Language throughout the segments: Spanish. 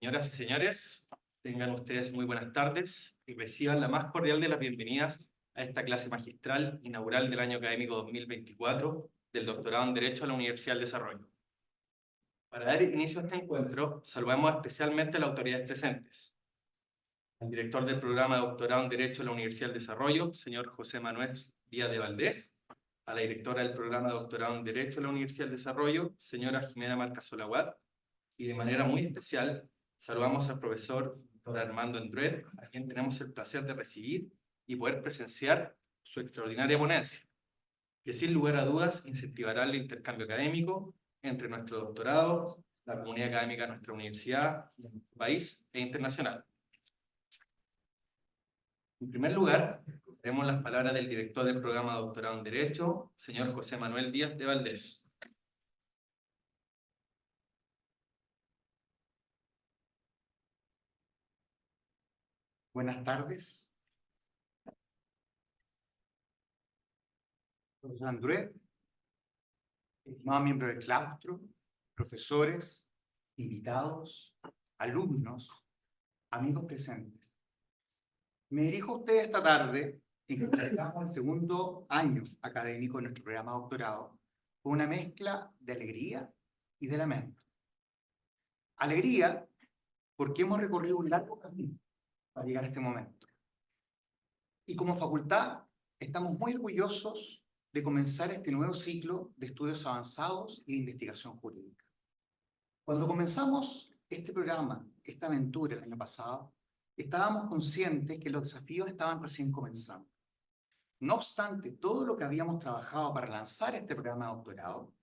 Señoras y señores, tengan ustedes muy buenas tardes y reciban la más cordial de las bienvenidas a esta clase magistral inaugural del año académico 2024 del doctorado en Derecho a la Universidad del Desarrollo. Para dar inicio a este encuentro, saludamos especialmente a las autoridades presentes. Al director del programa de doctorado en Derecho a la Universidad del Desarrollo, señor José Manuel Díaz de Valdés, a la directora del programa de doctorado en Derecho a la Universidad del Desarrollo, señora Jimena Marcasola Guat, y de manera muy especial saludamos al profesor Dr. Armando Endruet, a quien tenemos el placer de recibir y poder presenciar su extraordinaria ponencia, que sin lugar a dudas incentivará el intercambio académico entre nuestro doctorado, la comunidad académica de nuestra universidad, nuestro país e internacional. En primer lugar, tenemos las palabras del director del programa de doctorado en Derecho, señor José Manuel Díaz de Valdés. Buenas tardes. Profesor André, estimados miembros del claustro, profesores, invitados, alumnos, amigos presentes. Me dirijo a ustedes esta tarde en que celebramos el segundo año académico de nuestro programa de doctorado con una mezcla de alegría y de lamento. Alegría porque hemos recorrido un largo camino para llegar a este momento. Y como facultad estamos muy orgullosos de comenzar este nuevo ciclo de estudios avanzados y de investigación jurídica. Cuando comenzamos este programa, esta aventura el año pasado, estábamos conscientes que los desafíos estaban recién comenzando. No obstante todo lo que habíamos trabajado para lanzar este programa de doctorado,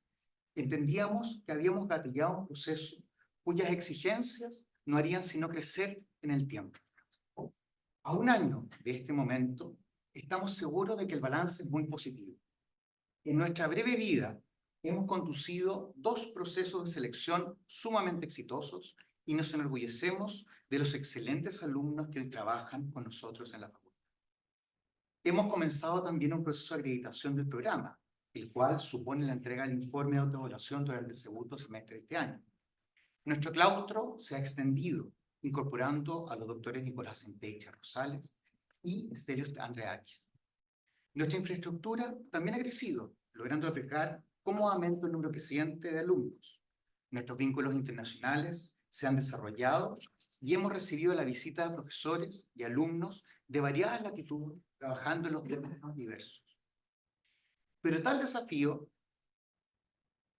entendíamos que habíamos gatillado un proceso cuyas exigencias no harían sino crecer en el tiempo. A un año de este momento, estamos seguros de que el balance es muy positivo. En nuestra breve vida, hemos conducido dos procesos de selección sumamente exitosos y nos enorgullecemos de los excelentes alumnos que hoy trabajan con nosotros en la facultad. Hemos comenzado también un proceso de acreditación del programa, el cual supone la entrega del informe de autoevaluación durante el segundo semestre de este año. Nuestro claustro se ha extendido, incorporando a los doctores Nicolás Centeicha Rosales y Stelios Andreakis. Nuestra infraestructura también ha crecido, logrando albergar cómodamente un número creciente de alumnos. Nuestros vínculos internacionales se han desarrollado y hemos recibido la visita de profesores y alumnos de variadas latitudes, trabajando en los temas más diversos. Pero tal desafío,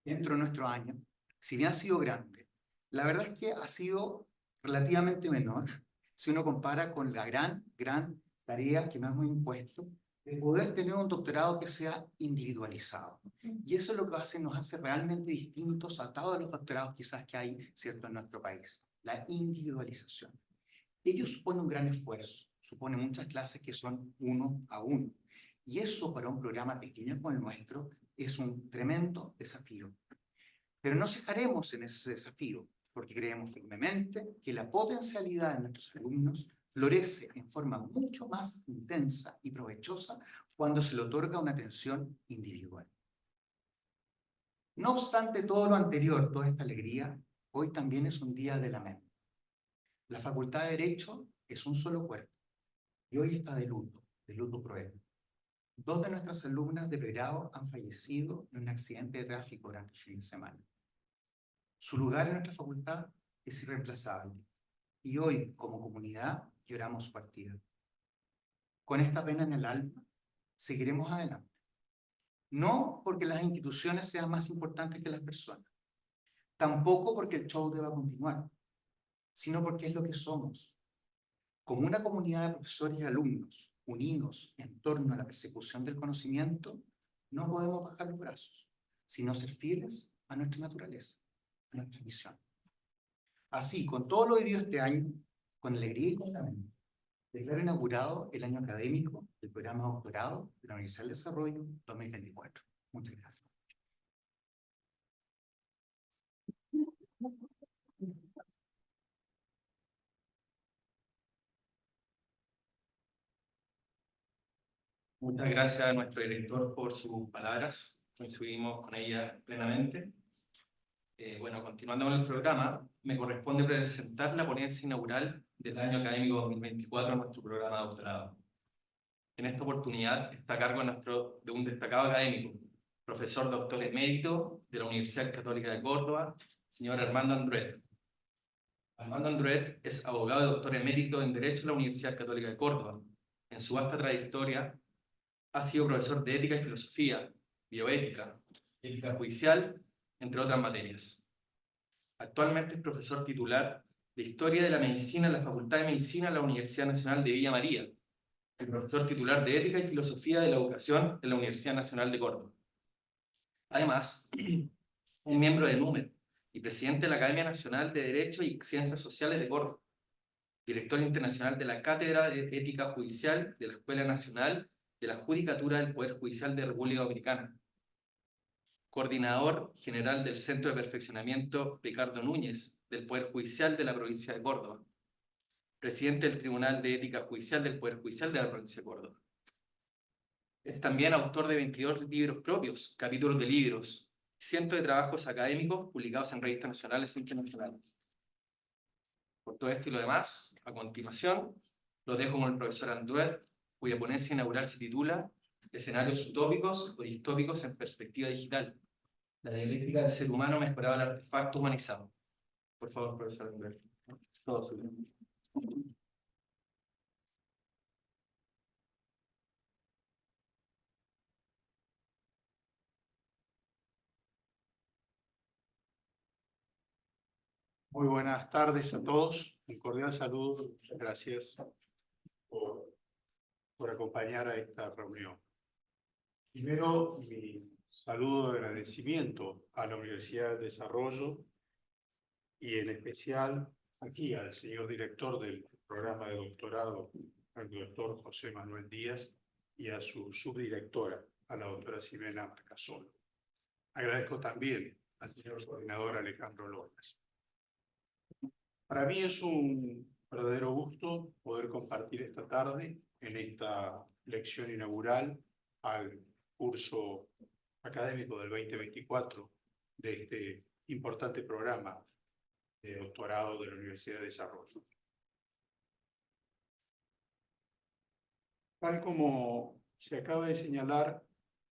dentro de nuestro año, si bien ha sido grande, la verdad es que ha sido relativamente menor si uno compara con la gran tarea que nos hemos impuesto de poder tener un doctorado que sea individualizado. Y eso es lo que nos hace realmente distintos a todos los doctorados quizás que hay, ¿cierto?, en nuestro país. La individualización. Ello supone un gran esfuerzo, supone muchas clases que son 1 a 1. Y eso para un programa pequeño como el nuestro es un tremendo desafío. Pero no cejaremos en ese desafío, porque creemos firmemente que la potencialidad de nuestros alumnos florece en forma mucho más intensa y provechosa cuando se le otorga una atención individual. No obstante todo lo anterior, toda esta alegría, hoy también es un día de lamento. La Facultad de Derecho es un solo cuerpo, y hoy está de luto cruel. 2 de nuestras alumnas de pregrado han fallecido en un accidente de tráfico durante el fin de semana. Su lugar en nuestra facultad es irreemplazable, y hoy, como comunidad, lloramos su partida. Con esta pena en el alma, seguiremos adelante. No porque las instituciones sean más importantes que las personas, tampoco porque el show deba continuar, sino porque es lo que somos. Como una comunidad de profesores y alumnos unidos en torno a la persecución del conocimiento, no podemos bajar los brazos, sino ser fieles a nuestra naturaleza, a nuestra misión. Así, con todo lo vivido este año, con alegría y con lamento, declaro inaugurado el año académico del programa de doctorado de la Universidad del Desarrollo 2024. Muchas gracias. Muchas gracias a nuestro director por sus palabras, coincidimos con ella plenamente. Bueno, continuando con el programa, me corresponde presentar la ponencia inaugural del año académico 2024 de nuestro programa de doctorado. En esta oportunidad está a cargo de un destacado académico, profesor doctor emérito de la Universidad Católica de Córdoba, señor Armando Andruet. Armando Andruet es abogado y doctor emérito en Derecho de la Universidad Católica de Córdoba. En su vasta trayectoria ha sido profesor de Ética y Filosofía, Bioética, Ética Judicial, entre otras materias. Actualmente es profesor titular de Historia de la Medicina en la Facultad de Medicina de la Universidad Nacional de Villa María y profesor titular de Ética y Filosofía de la Educación en la Universidad Nacional de Córdoba. Además, es miembro de NUMED y presidente de la Academia Nacional de Derecho y Ciencias Sociales de Córdoba, director internacional de la Cátedra de Ética Judicial de la Escuela Nacional de la Judicatura del Poder Judicial de República Dominicana, coordinador general del Centro de Perfeccionamiento Ricardo Núñez del Poder Judicial de la Provincia de Córdoba, presidente del Tribunal de Ética Judicial del Poder Judicial de la Provincia de Córdoba. Es también autor de 22 libros propios, capítulos de libros, cientos de trabajos académicos publicados en revistas nacionales e internacionales. Por todo esto y lo demás, a continuación, lo dejo con el profesor Andruet, cuya ponencia inaugural se titula Escenarios utópicos o distópicos en perspectiva digital. La dialéctica del ser humano mejorado al artefacto humanizado. Por favor, profesor Andruet. Todo suyo. Muy buenas tardes a todos. Un cordial saludo. Muchas gracias por acompañar a esta reunión. Primero, mi saludo de agradecimiento a la Universidad del Desarrollo y en especial aquí al señor director del programa de doctorado, al doctor José Manuel Díaz, y a su subdirectora, a la doctora Ximena Marcasolo. Agradezco también al señor coordinador Alejandro López. Para mí es un verdadero gusto poder compartir esta tarde en esta lección inaugural al curso académico del 2024 de este importante programa de doctorado de la Universidad de Desarrollo. Tal como se acaba de señalar,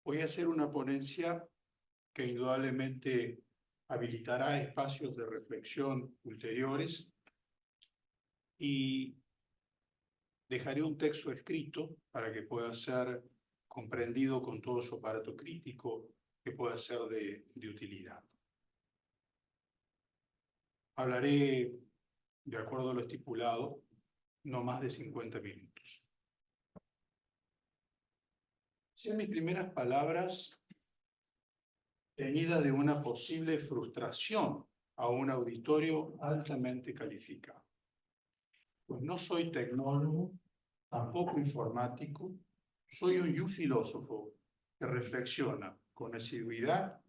voy a hacer una ponencia que indudablemente habilitará espacios de reflexión ulteriores y dejaré un texto escrito para que pueda ser comprendido con todo su aparato crítico, que pueda ser de utilidad. Hablaré, de acuerdo a lo estipulado, no más de 50 minutos. Sean mis primeras palabras teñidas de una posible frustración a un auditorio altamente calificado. Pues no soy tecnólogo, tampoco informático, soy un filósofo que reflexiona con asiduidad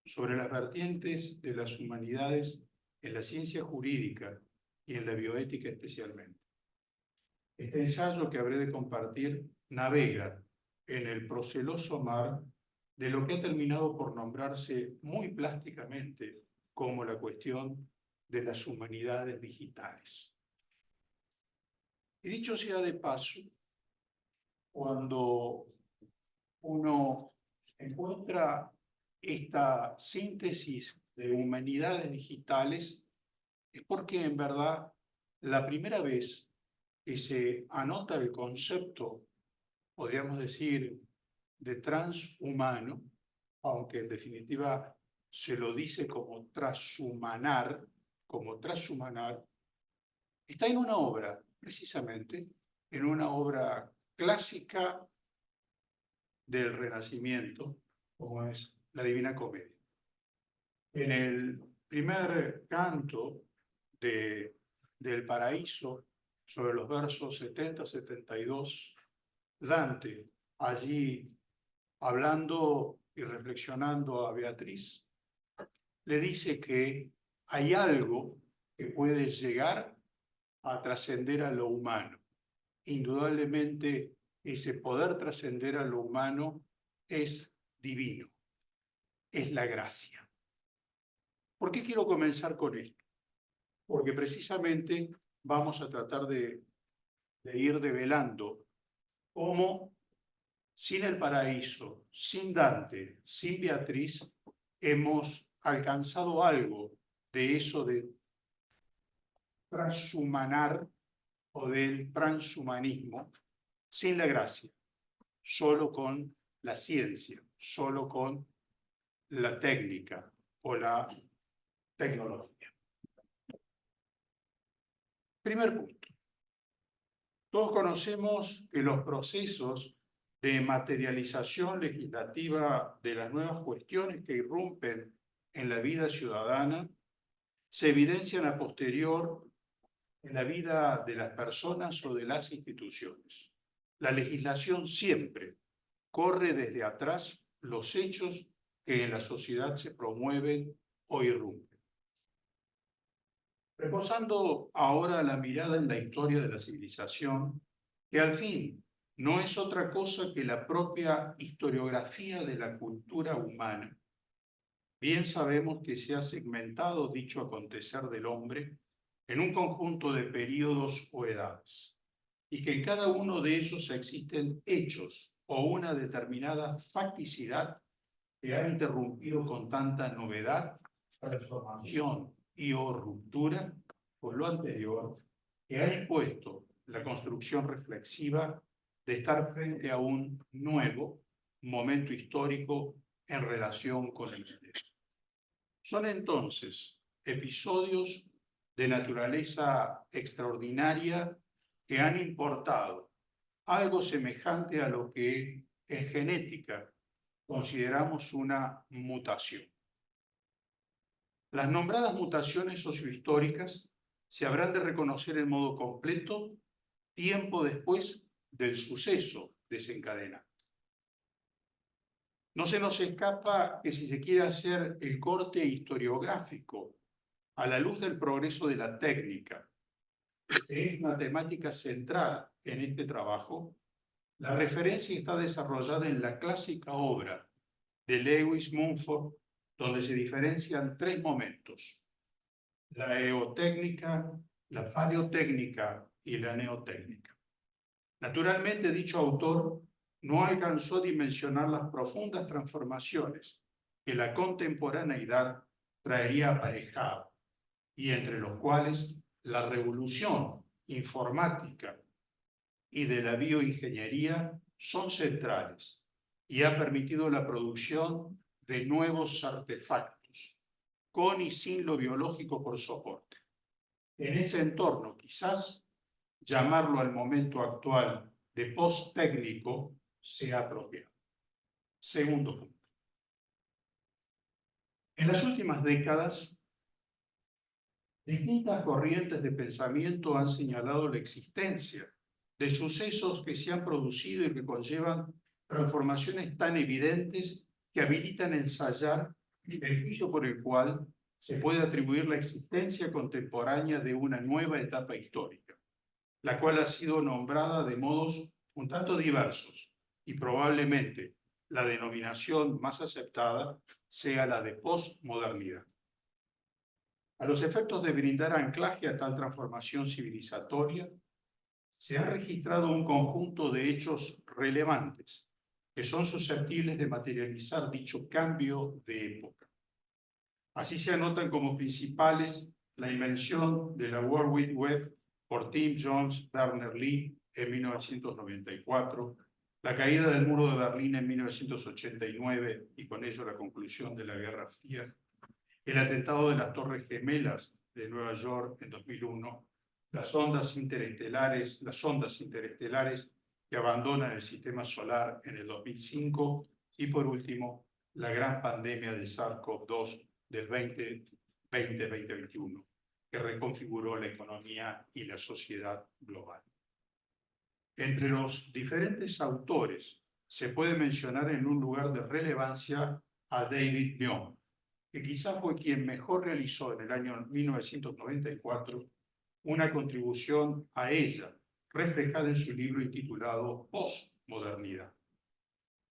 sobre las vertientes de las humanidades en la ciencia jurídica y en la bioética especialmente. Este ensayo que habré de compartir navega en el proceloso mar de lo que ha terminado por nombrarse muy plásticamente como la cuestión de las humanidades digitales. Y dicho sea de paso, cuando uno encuentra esta síntesis de humanidades digitales, es porque en verdad la primera vez que se anota el concepto, podríamos decir, de transhumano, aunque en definitiva se lo dice como transhumanar, está en una obra, precisamente, en una obra clásica del Renacimiento, como es la Divina Comedia. En el primer canto del Paraíso, sobre los versos 70-72, Dante, allí hablando y reflexionando a Beatriz, le dice que hay algo que puede llegar a trascender a lo humano. Indudablemente, ese poder trascender a lo humano es divino, es la gracia. ¿Por qué quiero comenzar con esto? Porque precisamente vamos a tratar de ir develando cómo sin el paraíso, sin Dante, sin Beatriz, hemos alcanzado algo de eso de transhumanar o del transhumanismo sin la gracia, solo con la ciencia, solo con la técnica o la tecnología. Primer punto. Todos conocemos que los procesos de materialización legislativa de las nuevas cuestiones que irrumpen en la vida ciudadana se evidencian a posterior en la vida de las personas o de las instituciones. La legislación siempre corre desde atrás los hechos que en la sociedad se promueven o irrumpen. Reposando ahora la mirada en la historia de la civilización, que al fin no es otra cosa que la propia historiografía de la cultura humana. Bien sabemos que se ha segmentado dicho acontecer del hombre en un conjunto de períodos o edades, y que en cada uno de ellos existen hechos o una determinada facticidad que han interrumpido con tanta novedad, transformación y o ruptura con lo anterior, que ha impuesto la construcción reflexiva de estar frente a un nuevo momento histórico en relación con el anterior. Son entonces episodios de naturaleza extraordinaria que han importado algo semejante a lo que en genética consideramos una mutación. Las nombradas mutaciones sociohistóricas se habrán de reconocer en modo completo tiempo después del suceso desencadenante. No se nos escapa que si se quiere hacer el corte historiográfico a la luz del progreso de la técnica, que es una temática central en este trabajo, la referencia está desarrollada en la clásica obra de Lewis Mumford, donde se diferencian tres momentos: la eotécnica, la paleotécnica y la neotécnica. Naturalmente, dicho autor no alcanzó a dimensionar las profundas transformaciones que la contemporaneidad traería aparejada, y entre los cuales la revolución informática y de la bioingeniería son centrales y ha permitido la producción de nuevos artefactos, con y sin lo biológico por soporte. En ese entorno, quizás llamarlo al momento actual de post-técnico sea apropiado. Segundo punto. En las últimas décadas, distintas corrientes de pensamiento han señalado la existencia de sucesos que se han producido y que conllevan transformaciones tan evidentes que habilitan ensayar el juicio por el cual se puede atribuir la existencia contemporánea de una nueva etapa histórica, la cual ha sido nombrada de modos un tanto diversos, y probablemente la denominación más aceptada sea la de posmodernidad. A los efectos de brindar anclaje a tal transformación civilizatoria, se ha registrado un conjunto de hechos relevantes que son susceptibles de materializar dicho cambio de época. Así se anotan como principales la invención de la World Wide Web por Tim Jones-Berners-Lee en 1994, la caída del muro de Berlín en 1989 y con ello la conclusión de la Guerra Fría, el atentado de las Torres Gemelas de Nueva York en 2001, las ondas interestelares que abandonan el sistema solar en el 2005 y, por último, la gran pandemia del SARS-CoV-2 del 2020-2021, que reconfiguró la economía y la sociedad global. Entre los diferentes autores se puede mencionar en un lugar de relevancia a David Bohm, que quizás fue quien mejor realizó en el año 1994 una contribución a ella, reflejada en su libro intitulado Postmodernidad,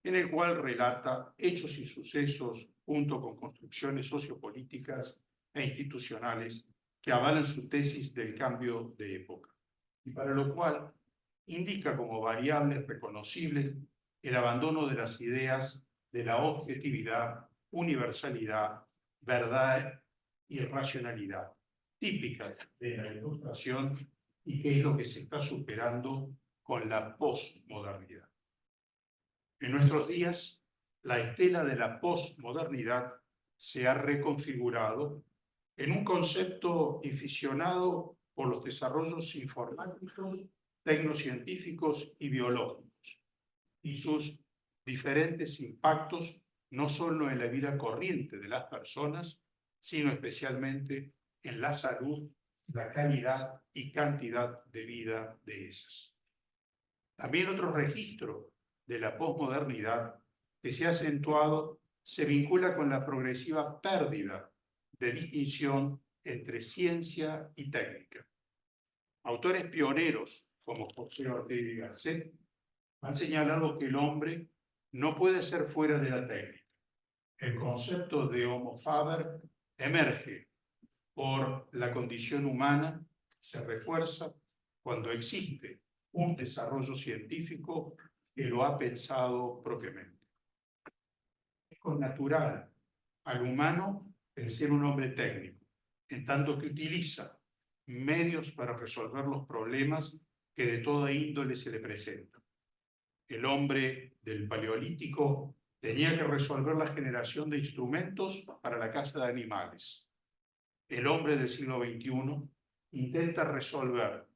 en el cual relata hechos y sucesos junto con construcciones sociopolíticas e institucionales que avalan su tesis del cambio de época, y para lo cual indica como variables reconocibles el abandono de las ideas de la objetividad, universalidad, verdad y racionalidad, típicas de la Ilustración y que es lo que se está superando con la posmodernidad. En nuestros días, la estela de la posmodernidad se ha reconfigurado en un concepto inficionado por los desarrollos informáticos, tecnocientíficos y biológicos, y sus diferentes impactos no solo en la vida corriente de las personas, sino especialmente en la salud, la calidad y cantidad de vida de ellas. También otro registro de la posmodernidad que se ha acentuado se vincula con la progresiva pérdida de distinción entre ciencia y técnica. Autores pioneros como José Ortega y Gasset han señalado que el hombre no puede ser fuera de la técnica. El concepto de Homo faber emerge por la condición humana, se refuerza cuando existe un desarrollo científico que lo ha pensado propiamente. Es connatural al humano el ser un hombre técnico, en tanto que utiliza medios para resolver los problemas que de toda índole se le presentan. El hombre del Paleolítico tenía que resolver la generación de instrumentos para la caza de animales. El hombre del siglo XXI intenta resolver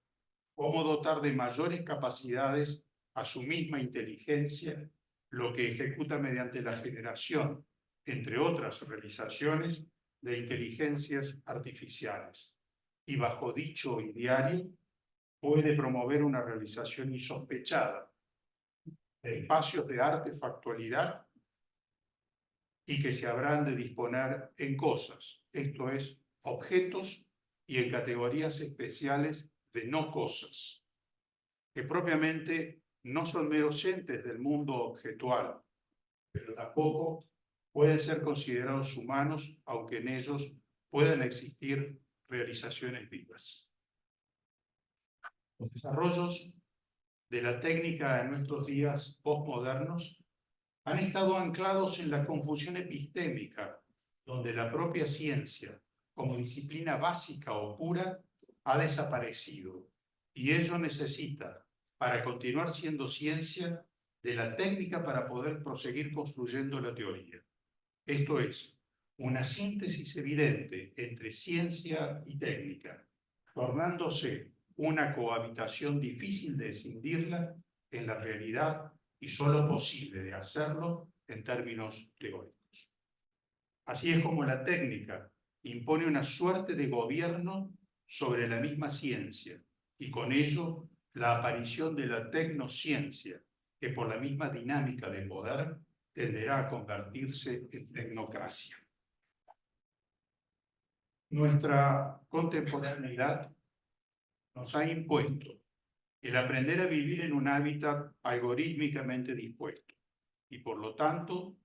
cómo dotar de mayores capacidades a su misma inteligencia, lo que ejecuta mediante la generación, entre otras realizaciones, de inteligencias artificiales. Y bajo dicho ideario, puede promover una realización insospechada de espacios de artefactualidad y que se habrán de disponer en cosas, esto es, objetos y en categorías especiales de no cosas, que propiamente no son meros entes del mundo objetual, pero tampoco pueden ser considerados humanos, aunque en ellos puedan existir realizaciones vivas. Los desarrollos de la técnica en nuestros días postmodernos han estado anclados en la confusión epistémica, donde la propia ciencia, como disciplina básica o pura, ha desaparecido, y ello necesita, para continuar siendo ciencia, de la técnica para poder proseguir construyendo la teoría. Esto es, una síntesis evidente entre ciencia y técnica, tornándose una cohabitación difícil de escindirla en la realidad y solo posible de hacerlo en términos teóricos. Así es como la técnica impone una suerte de gobierno sobre la misma ciencia y con ello la aparición de la tecnociencia, que por la misma dinámica de poder tenderá a convertirse en tecnocracia. Nuestra contemporaneidad nos ha impuesto el aprender a vivir en un hábitat algorítmicamente dispuesto y, por lo tanto,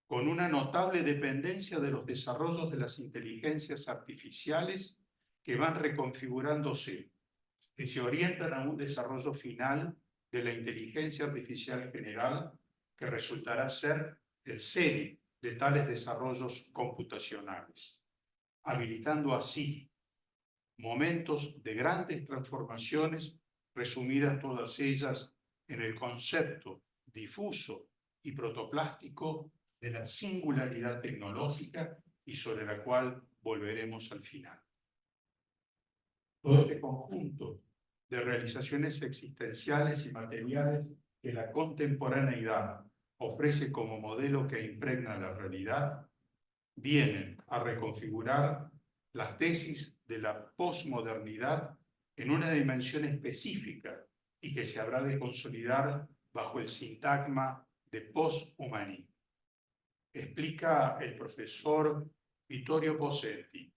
con una notable dependencia de los desarrollos de las inteligencias artificiales que van reconfigurándose, que se orientan a un desarrollo final de la inteligencia artificial general que resultará ser el seno de tales desarrollos computacionales, habilitando así momentos de grandes transformaciones, resumidas todas ellas en el concepto difuso y protoplástico de la singularidad tecnológica y sobre la cual volveremos al final. Todo este conjunto de realizaciones existenciales y materiales que la contemporaneidad ofrece como modelo que impregna la realidad, vienen a reconfigurar las tesis de la posmodernidad en una dimensión específica y que se habrá de consolidar bajo el sintagma de poshumanismo. Explica el profesor Vittorio Posetti,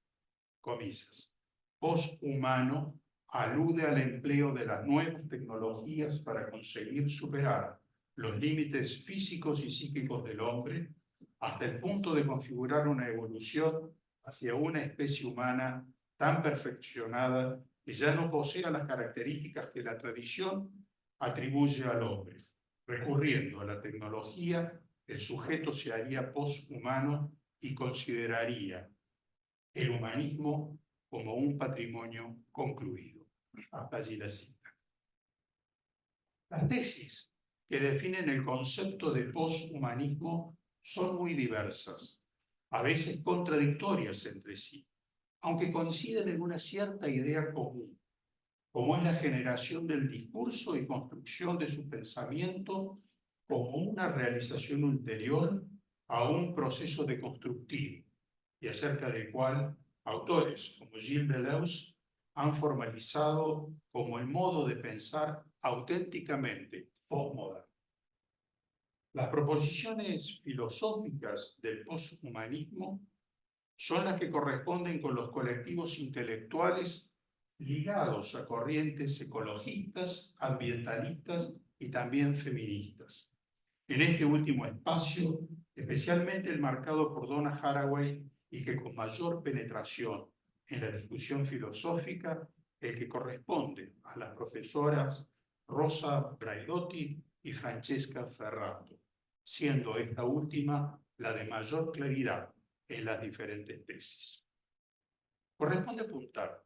comillas, poshumano alude al empleo de las nuevas tecnologías para conseguir superar los límites físicos y psíquicos del hombre hasta el punto de configurar una evolución hacia una especie humana tan perfeccionada que ya no posea las características que la tradición atribuye al hombre. Recurriendo a la tecnología, el sujeto se haría poshumano y consideraría el humanismo como un patrimonio concluido. Hasta allí la cita. Las tesis que definen el concepto de poshumanismo son muy diversas, a veces contradictorias entre sí, aunque coinciden en una cierta idea común, como es la generación del discurso y construcción de su pensamiento como una realización ulterior a un proceso deconstructivo, y acerca del cual autores como Gilles Deleuze han formalizado como el modo de pensar auténticamente postmoderno. Las proposiciones filosóficas del posthumanismo son las que corresponden con los colectivos intelectuales ligados a corrientes ecologistas, ambientalistas y también feministas. En este último espacio, especialmente el marcado por Donna Haraway y que con mayor penetración en la discusión filosófica, el que corresponde a las profesoras Rosa Braidotti y Francesca Ferrato, siendo esta última la de mayor claridad en las diferentes tesis. Corresponde apuntar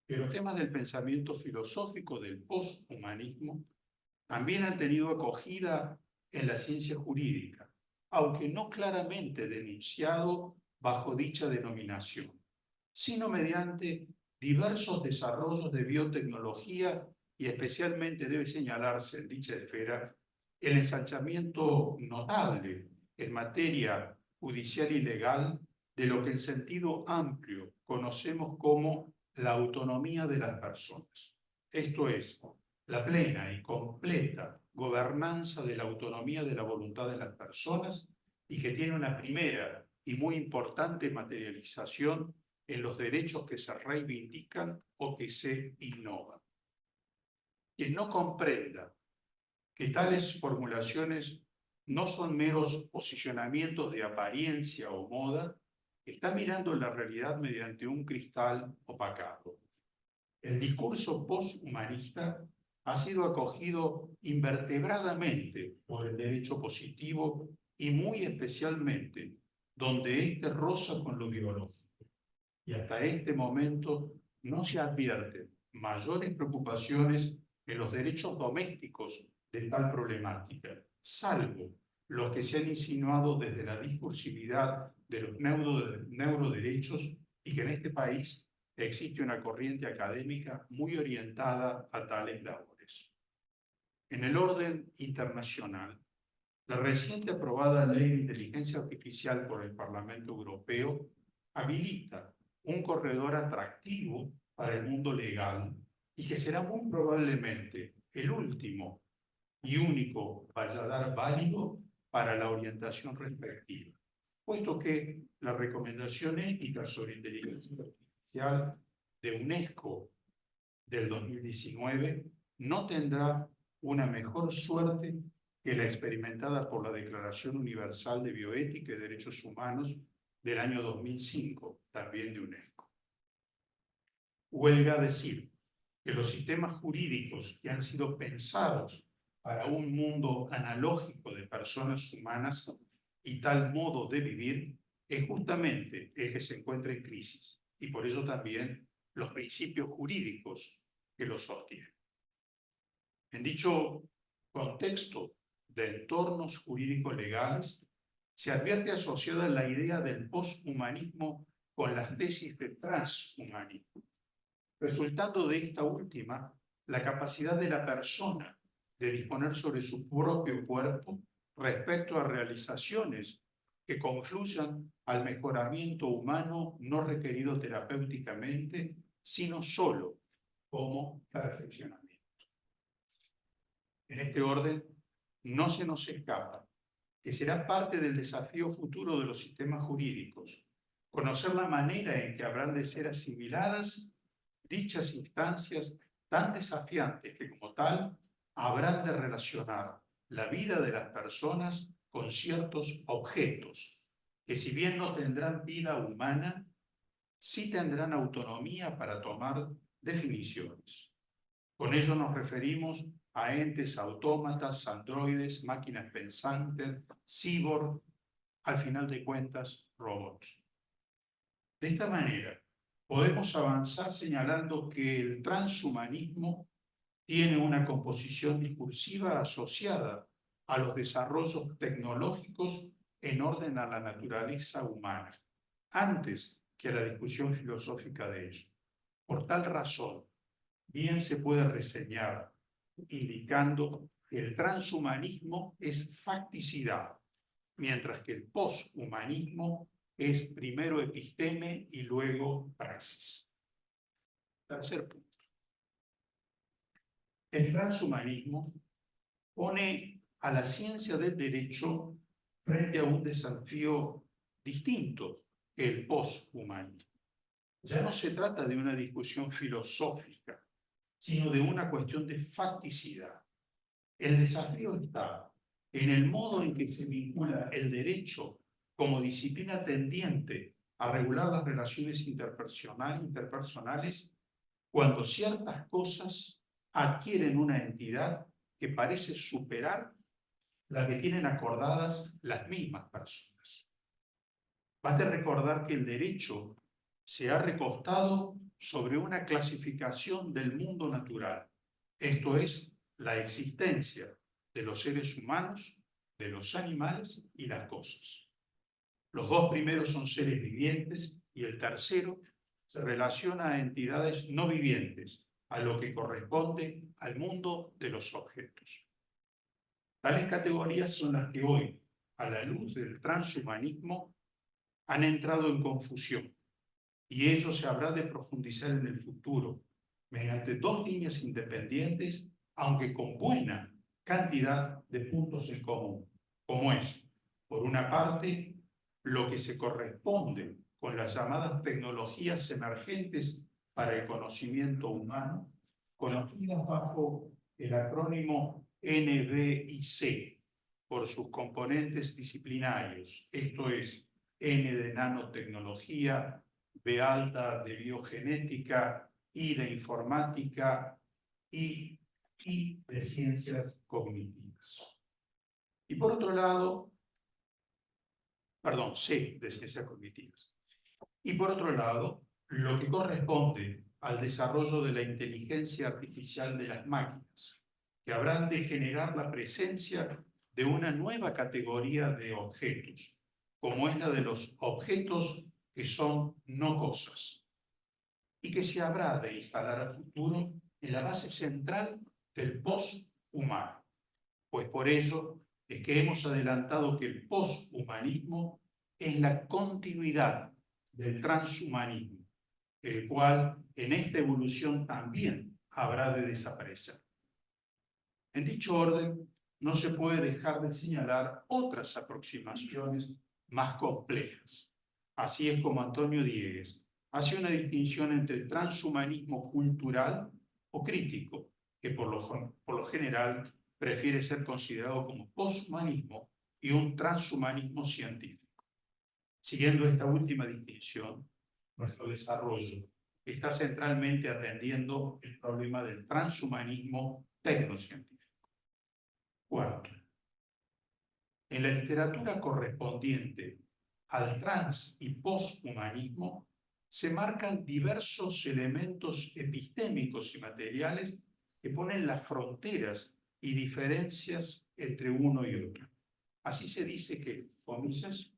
que los temas del pensamiento filosófico del posthumanismo también han tenido acogida en la ciencia jurídica, aunque no claramente denunciado bajo dicha denominación, sino mediante diversos desarrollos de biotecnología y especialmente debe señalarse en dicha esfera el ensanchamiento notable en materia judicial y legal de lo que en sentido amplio conocemos como la autonomía de las personas. Esto es, la plena y completa gobernanza de la autonomía de la voluntad de las personas y que tiene una primera y muy importante materialización en los derechos que se reivindican o que se innovan. Quien no comprenda que tales formulaciones no son meros posicionamientos de apariencia o moda, está mirando la realidad mediante un cristal opacado. El discurso posthumanista ha sido acogido invertebradamente por el derecho positivo y muy especialmente donde éste roza con lo biológico. Y hasta este momento no se advierten mayores preocupaciones en los derechos domésticos de tal problemática, salvo los que se han insinuado desde la discursividad de los neuroderechos y que en este país existe una corriente académica muy orientada a tales labores. En el orden internacional, la reciente aprobada Ley de Inteligencia Artificial por el Parlamento Europeo habilita un corredor atractivo para el mundo legal y que será muy probablemente el último y único valladar válido para la orientación respectiva, puesto que la recomendación ética sobre inteligencia artificial de UNESCO del 2019 no tendrá una mejor suerte que la experimentada por la Declaración Universal de Bioética y Derechos Humanos del año 2005, también de UNESCO. Huelga decir que los sistemas jurídicos que han sido pensados para un mundo analógico de personas humanas y tal modo de vivir es justamente el que se encuentra en crisis, y por ello también los principios jurídicos que los sostienen. En dicho contexto de entornos jurídicos legales, se advierte asociada la idea del poshumanismo con las tesis de transhumanismo, resultando de esta última la capacidad de la persona de disponer sobre su propio cuerpo respecto a realizaciones que confluyan al mejoramiento humano no requerido terapéuticamente, sino solo como perfeccionamiento. En este orden, no se nos escapa que será parte del desafío futuro de los sistemas jurídicos, conocer la manera en que habrán de ser asimiladas dichas instancias tan desafiantes que como tal habrán de relacionar la vida de las personas con ciertos objetos, que si bien no tendrán vida humana, sí tendrán autonomía para tomar definiciones. Con ello nos referimos a entes autómatas, androides, máquinas pensantes, cyborg, al final de cuentas, robots. De esta manera, podemos avanzar señalando que el transhumanismo tiene una composición discursiva asociada a los desarrollos tecnológicos en orden a la naturaleza humana, antes que a la discusión filosófica de ello. Por tal razón, bien se puede reseñar indicando que el transhumanismo es facticidad, mientras que el poshumanismo es primero episteme y luego praxis. Tercer punto. El transhumanismo pone a la ciencia del derecho frente a un desafío distinto que el poshumanismo. Ya no se trata de una discusión filosófica, sino de una cuestión de facticidad. El desafío está en el modo en que se vincula el derecho como disciplina tendiente a regular las relaciones interpersonales cuando ciertas cosas adquieren una entidad que parece superar la que tienen acordadas las mismas personas. Basta recordar que el derecho se ha recostado sobre una clasificación del mundo natural, esto es, la existencia de los seres humanos, de los animales y las cosas. Los dos primeros son seres vivientes y el tercero se relaciona a entidades no vivientes, a lo que corresponde al mundo de los objetos. Tales categorías son las que hoy, a la luz del transhumanismo, han entrado en confusión, y ello se habrá de profundizar en el futuro, mediante dos líneas independientes, aunque con buena cantidad de puntos en común, como es, por una parte, lo que se corresponde con las llamadas tecnologías emergentes para el conocimiento humano, conocidas bajo el acrónimo NBIC, por sus componentes disciplinarios, esto es, N de nanotecnología, B alta de biogenética, I de informática y I de ciencias cognitivas. Y por otro lado, perdón, C de ciencias cognitivas. Y por otro lado, lo que corresponde al desarrollo de la inteligencia artificial de las máquinas, que habrán de generar la presencia de una nueva categoría de objetos, como es la de los objetos que son no cosas, y que se habrá de instalar a futuro en la base central del post-humano. Pues por ello es que hemos adelantado que el post-humanismo es la continuidad del transhumanismo, el cual en esta evolución también habrá de desaparecer. En dicho orden, no se puede dejar de señalar otras aproximaciones más complejas. Así es como Antonio Diegues hace una distinción entre el transhumanismo cultural o crítico, que por lo general prefiere ser considerado como poshumanismo, y un transhumanismo científico. Siguiendo esta última distinción, nuestro desarrollo está centralmente atendiendo el problema del transhumanismo tecnocientífico. Cuarto, en la literatura correspondiente al trans y poshumanismo se marcan diversos elementos epistémicos y materiales que ponen las fronteras y diferencias entre uno y otro. Así se dice que, comillas,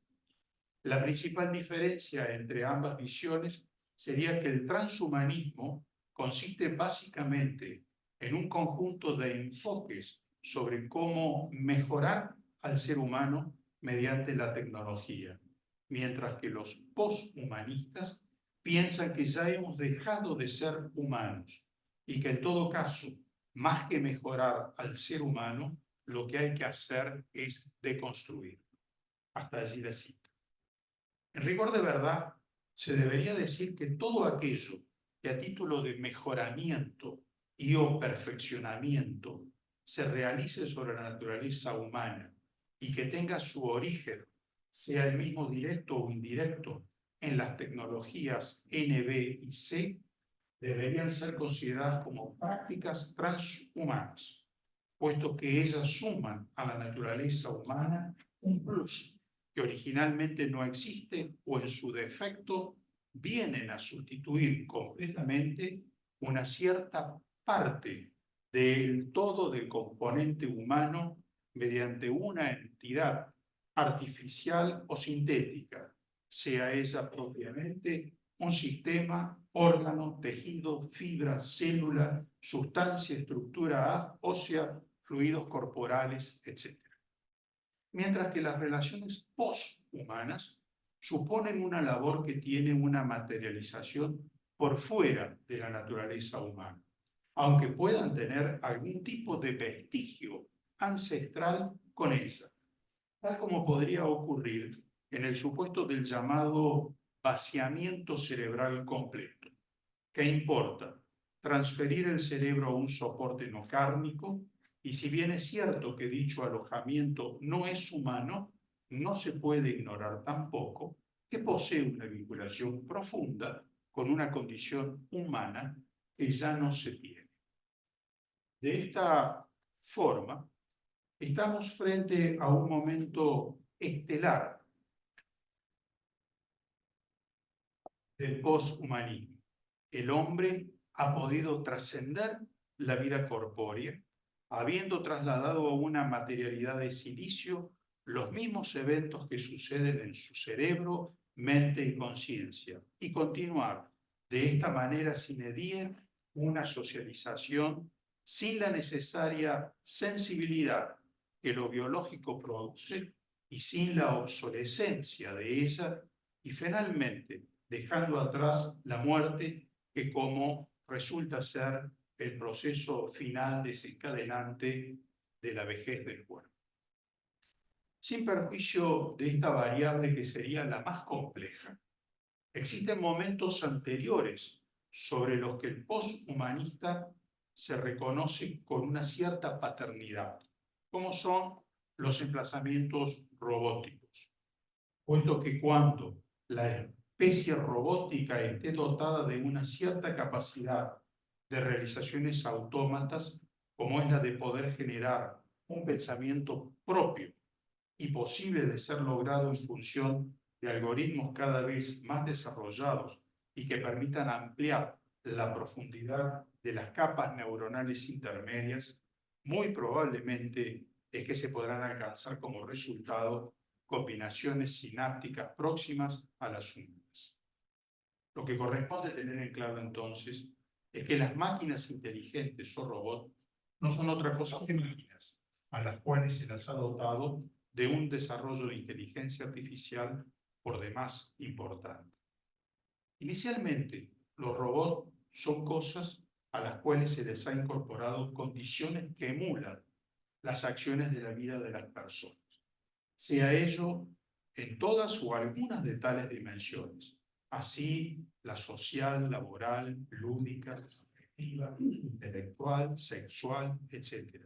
la principal diferencia entre ambas visiones sería que el transhumanismo consiste básicamente en un conjunto de enfoques sobre cómo mejorar al ser humano mediante la tecnología, mientras que los poshumanistas piensan que ya hemos dejado de ser humanos y que en todo caso, más que mejorar al ser humano, lo que hay que hacer es deconstruir. Hasta allí la cita. En rigor de verdad, se debería decir que todo aquello que a título de mejoramiento y o perfeccionamiento se realice sobre la naturaleza humana y que tenga su origen, sea el mismo directo o indirecto, en las tecnologías N, B y C deberían ser consideradas como prácticas transhumanas, puesto que ellas suman a la naturaleza humana un plus que originalmente no existe o en su defecto vienen a sustituir completamente una cierta parte del todo del componente humano mediante una entidad artificial o sintética, sea ella propiamente un sistema, órgano, tejido, fibra, célula, sustancia, estructura ósea, fluidos corporales, etc. Mientras que las relaciones posthumanas suponen una labor que tiene una materialización por fuera de la naturaleza humana, aunque puedan tener algún tipo de vestigio ancestral con ella, tal como podría ocurrir en el supuesto del llamado vaciamiento cerebral completo. ¿Qué importa? Transferir el cerebro a un soporte no cárnico, y si bien es cierto que dicho alojamiento no es humano, no se puede ignorar tampoco que posee una vinculación profunda con una condición humana que ya no se tiene. De esta forma, estamos frente a un momento estelar del poshumanismo. El hombre ha podido trascender la vida corpórea, habiendo trasladado a una materialidad de silicio los mismos eventos que suceden en su cerebro, mente y conciencia, y continuar de esta manera sine die una socialización sin la necesaria sensibilidad que lo biológico produce y sin la obsolescencia de ella, y finalmente dejando atrás la muerte, que como resulta ser el proceso final desencadenante de la vejez del cuerpo. Sin perjuicio de esta variable que sería la más compleja, existen momentos anteriores sobre los que el posthumanista se reconoce con una cierta paternidad, como son los emplazamientos robóticos, puesto que cuando la especie robótica esté dotada de una cierta capacidad de realizaciones autómatas, como es la de poder generar un pensamiento propio y posible de ser logrado en función de algoritmos cada vez más desarrollados y que permitan ampliar la profundidad de las capas neuronales intermedias, muy probablemente es que se podrán alcanzar como resultado combinaciones sinápticas próximas a las únicas. Lo que corresponde tener en claro entonces es que las máquinas inteligentes o robots no son otra cosa que máquinas a las cuales se las ha dotado de un desarrollo de inteligencia artificial por demás importante. Inicialmente, los robots son cosas a las cuales se les ha incorporado condiciones que emulan las acciones de la vida de las personas, sea ello en todas o algunas de tales dimensiones, así la social, laboral, lúdica, afectiva, intelectual, sexual, etc.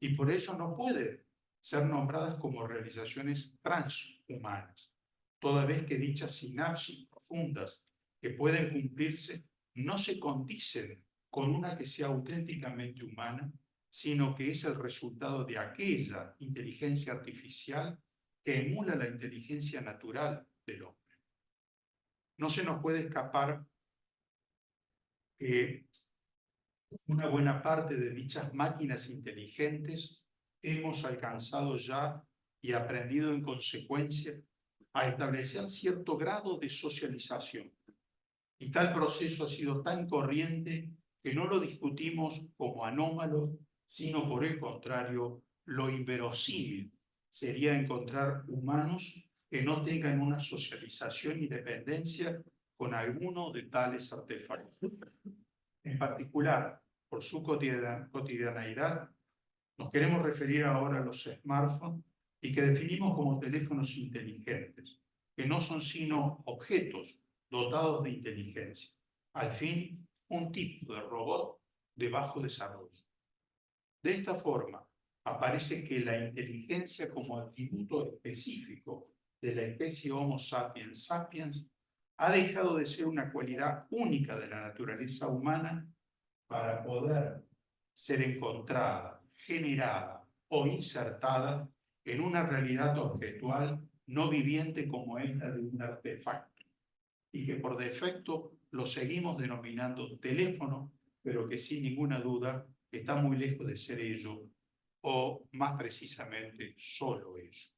Y por eso no pueden ser nombradas como realizaciones transhumanas, toda vez que dichas sinapsis profundas que pueden cumplirse no se condicen con una que sea auténticamente humana, sino que es el resultado de aquella inteligencia artificial que emula la inteligencia natural del hombre. No se nos puede escapar que una buena parte de dichas máquinas inteligentes hemos alcanzado ya y aprendido en consecuencia a establecer cierto grado de socialización. Y tal proceso ha sido tan corriente que no lo discutimos como anómalo, sino por el contrario, lo inverosímil sería encontrar humanos que no tengan una socialización y dependencia con alguno de tales artefactos. En particular, por su cotidianeidad, nos queremos referir ahora a los smartphones y que definimos como teléfonos inteligentes, que no son sino objetos dotados de inteligencia. Al fin, un tipo de robot de bajo desarrollo. De esta forma, aparece que la inteligencia como atributo específico de la especie Homo sapiens sapiens ha dejado de ser una cualidad única de la naturaleza humana para poder ser encontrada, generada o insertada en una realidad objetual no viviente como es la de un artefacto, y que por defecto lo seguimos denominando teléfono, pero que sin ninguna duda está muy lejos de ser ello, o más precisamente solo ello.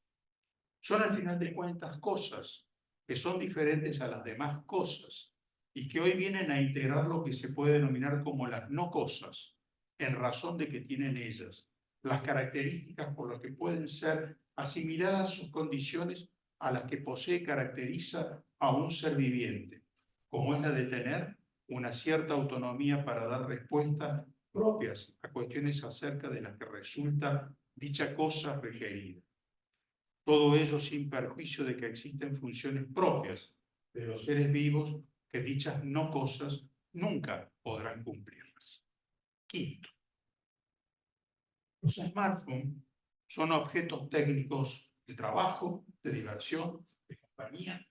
Son al final de cuentas cosas que son diferentes a las demás cosas y que hoy vienen a integrar lo que se puede denominar como las no cosas, en razón de que tienen ellas las características por las que pueden ser asimiladas sus condiciones a las que posee y caracteriza a un ser viviente, como es la de tener una cierta autonomía para dar respuestas propias a cuestiones acerca de las que resulta dicha cosa requerida. Todo ello sin perjuicio de que existen funciones propias de los seres vivos que dichas no cosas nunca podrán cumplirlas. Quinto, los smartphones son objetos técnicos de trabajo, de diversión, de compañía,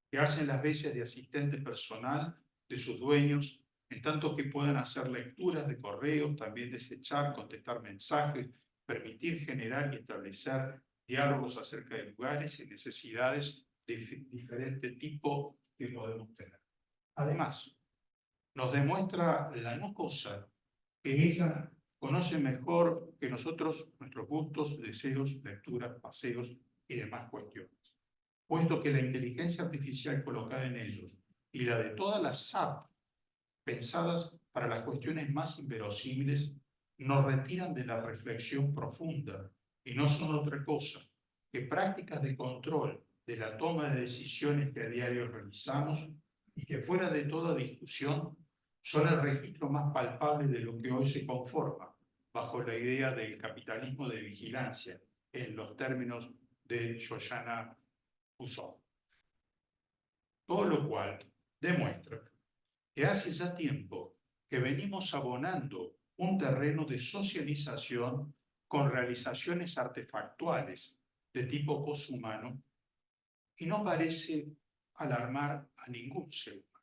que hacen las veces de asistente personal de sus dueños, en tanto que puedan hacer lecturas de correos, también desechar, contestar mensajes, permitir generar y establecer diálogos acerca de lugares y necesidades de diferente tipo que podemos tener. Además, nos demuestra la no cosa que ella conoce mejor que nosotros nuestros gustos, deseos, lecturas, paseos y demás cuestiones. Puesto que la inteligencia artificial colocada en ellos y la de todas las apps pensadas para las cuestiones más inverosímiles nos retiran de la reflexión profunda y no son otra cosa que prácticas de control de la toma de decisiones que a diario realizamos y que fuera de toda discusión son el registro más palpable de lo que hoy se conforma bajo la idea del capitalismo de vigilancia en los términos de Shoshana Zuboff. Todo lo cual demuestra que hace ya tiempo que venimos abonando un terreno de socialización con realizaciones artefactuales de tipo poshumano y no parece alarmar a ningún ser humano.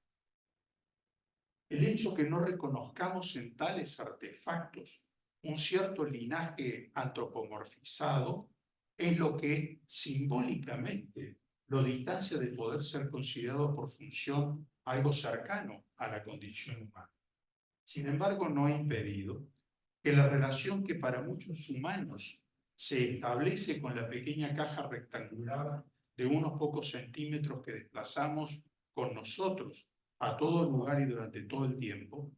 El hecho que no reconozcamos en tales artefactos un cierto linaje antropomorfizado es lo que simbólicamente lo distancia de poder ser considerado por función algo cercano a la condición humana. Sin embargo, no ha impedido que la relación que para muchos humanos se establece con la pequeña caja rectangular de unos pocos centímetros que desplazamos con nosotros a todo lugar y durante todo el tiempo,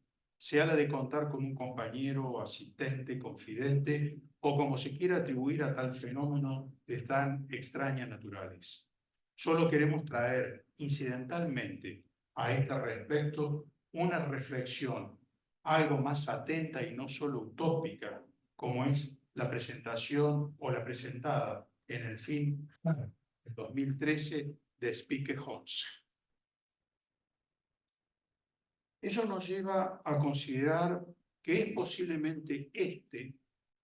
sea la de contar con un compañero, asistente, confidente, o como se quiera atribuir a tal fenómeno de tan extraña naturaleza. Solo queremos traer incidentalmente a este respecto una reflexión algo más atenta y no solo utópica, como es la presentación o la presentada en el film del 2013 de Spike Jonze. Ello nos lleva a considerar que es posiblemente este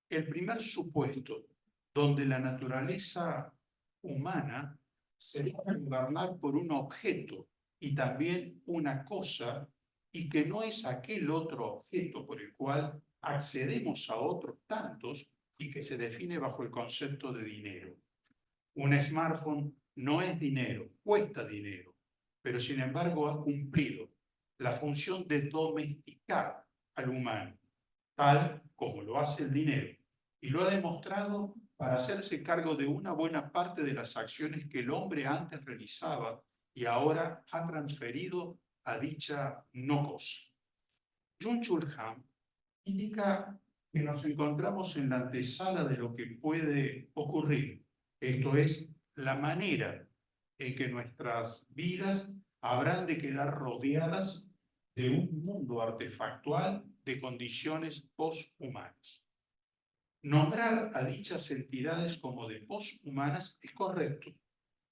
el primer supuesto donde la naturaleza humana se deja gobernar por un objeto y también una cosa, y que no es aquel otro objeto por el cual accedemos a otros tantos y que se define bajo el concepto de dinero. Un smartphone no es dinero, cuesta dinero, pero sin embargo ha cumplido la función de domesticar al humano, tal como lo hace el dinero, y lo ha demostrado para hacerse cargo de una buena parte de las acciones que el hombre antes realizaba y ahora ha transferido a dicha no cosa. Byung-Chul Han indica que nos encontramos en la antesala de lo que puede ocurrir, esto es, la manera en que nuestras vidas habrán de quedar rodeadas de un mundo artefactual de condiciones posthumanas. Nombrar a dichas entidades como de posthumanas es correcto.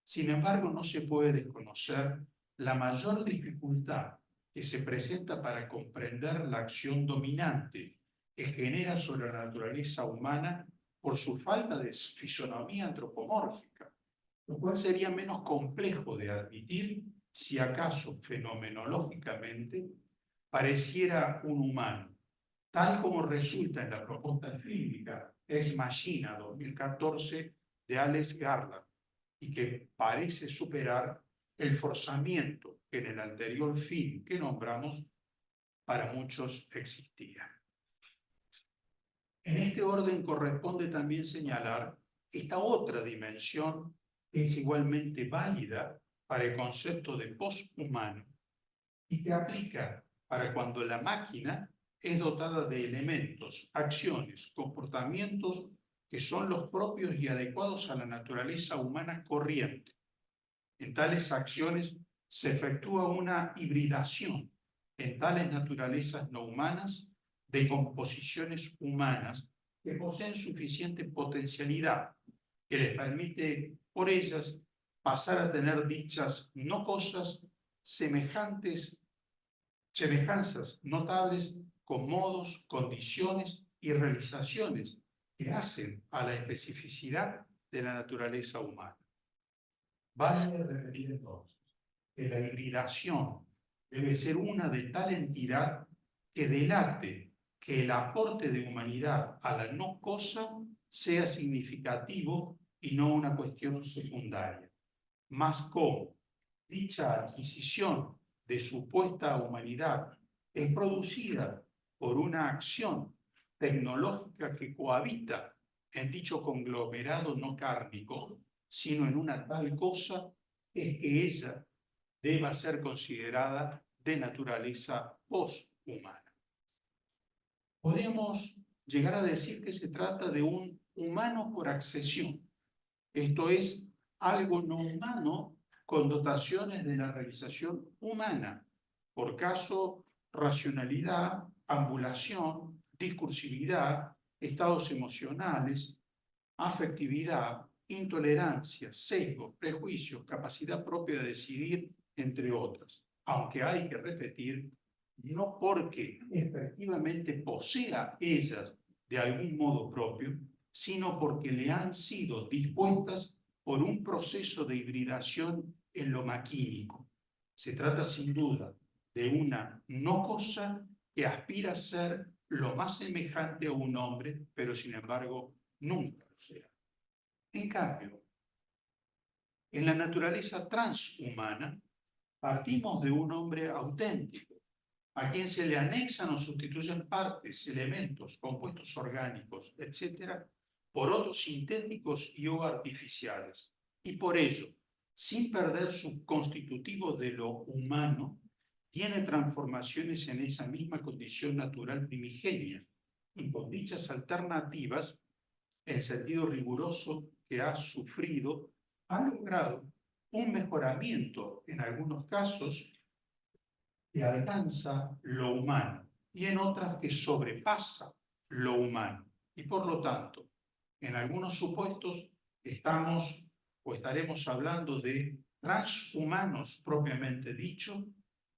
Sin embargo, no se puede desconocer la mayor dificultad que se presenta para comprender la acción dominante que genera sobre la naturaleza humana por su falta de fisonomía antropomórfica, lo cual sería menos complejo de admitir si acaso fenomenológicamente, pareciera un humano, tal como resulta en la propuesta fílmica Ex Machina 2014 de Alex Garland, y que parece superar el forzamiento que en el anterior film que nombramos para muchos existía. En este orden corresponde también señalar esta otra dimensión que es igualmente válida para el concepto de poshumano y que aplica para cuando la máquina es dotada de elementos, acciones, comportamientos que son los propios y adecuados a la naturaleza humana corriente. En tales acciones se efectúa una hibridación en tales naturalezas no humanas de composiciones humanas que poseen suficiente potencialidad que les permite por ellas pasar a tener dichas no cosas semejanzas notables con modos, condiciones y realizaciones que hacen a la especificidad de la naturaleza humana. Vale repetir entonces que la hibridación debe ser una de tal entidad que delate que el aporte de humanidad a la no cosa sea significativo y no una cuestión secundaria. Más como dicha adquisición de supuesta humanidad es producida por una acción tecnológica que cohabita en dicho conglomerado no kármico, sino en una tal cosa es que ella deba ser considerada de naturaleza poshumana. Podemos llegar a decir que se trata de un humano por accesión, esto es, algo no humano con dotaciones de la realización humana, por caso, racionalidad, ambulación, discursividad, estados emocionales, afectividad, intolerancia, sesgo, prejuicios, capacidad propia de decidir, entre otras. Aunque hay que repetir, no porque efectivamente posea ellas de algún modo propio, sino porque le han sido dispuestas por un proceso de hibridación en lo maquínico. Se trata sin duda de una no cosa que aspira a ser lo más semejante a un hombre, pero sin embargo nunca lo sea. En cambio, en la naturaleza transhumana, partimos de un hombre auténtico, a quien se le anexan o sustituyen partes, elementos, compuestos orgánicos, etc., por otros sintéticos y o artificiales. Y por ello, sin perder su constitutivo de lo humano, tiene transformaciones en esa misma condición natural primigenia, y con dichas alternativas, en sentido riguroso que ha sufrido, ha logrado un mejoramiento en algunos casos que alcanza lo humano y en otras que sobrepasa lo humano. Y por lo tanto, en algunos supuestos estamos o estaremos hablando de transhumanos propiamente dicho,